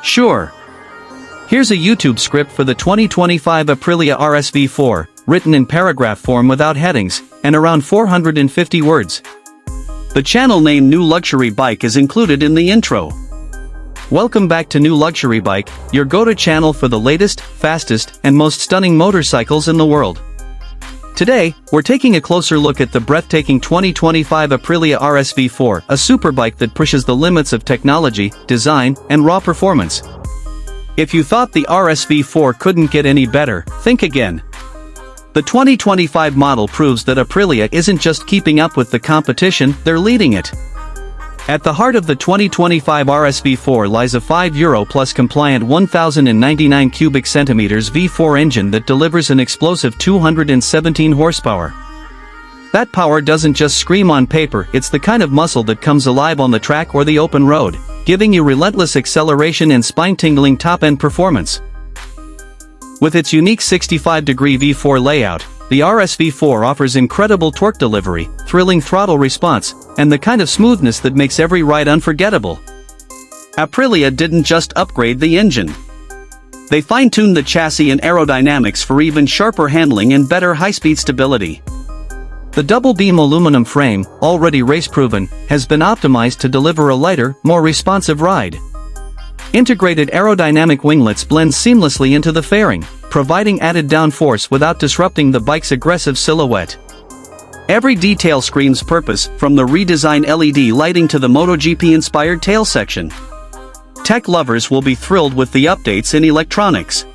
Sure. Here's a YouTube script for the 2025 Aprilia RSV4, written in paragraph form without headings, and around 450 words. The channel name New Luxury Bike is included in the intro. Welcome back to New Luxury Bike, your go-to channel for the latest, fastest, and most stunning motorcycles in the world. Today, we're taking a closer look at the breathtaking 2025 Aprilia RSV4, a superbike that pushes the limits of technology, design, and raw performance. If you thought the RSV4 couldn't get any better, think again. The 2025 model proves that Aprilia isn't just keeping up with the competition, they're leading it. At the heart of the 2025 RSV4 lies a €5 plus compliant 1099 cubic centimeters V4 engine that delivers an explosive 217 horsepower. That power doesn't just scream on paper, it's the kind of muscle that comes alive on the track or the open road, giving you relentless acceleration and spine-tingling top-end performance. With its unique 65-degree V4 layout, the RSV4 offers incredible torque delivery, thrilling throttle response, and the kind of smoothness that makes every ride unforgettable. Aprilia didn't just upgrade the engine. They fine-tuned the chassis and aerodynamics for even sharper handling and better high-speed stability. The double-beam aluminum frame, already race-proven, has been optimized to deliver a lighter, more responsive ride. Integrated aerodynamic winglets blend seamlessly into the fairing, providing added downforce without disrupting the bike's aggressive silhouette. Every detail screams purpose, from the redesigned LED lighting to the MotoGP-inspired tail section. Tech lovers will be thrilled with the updates in electronics.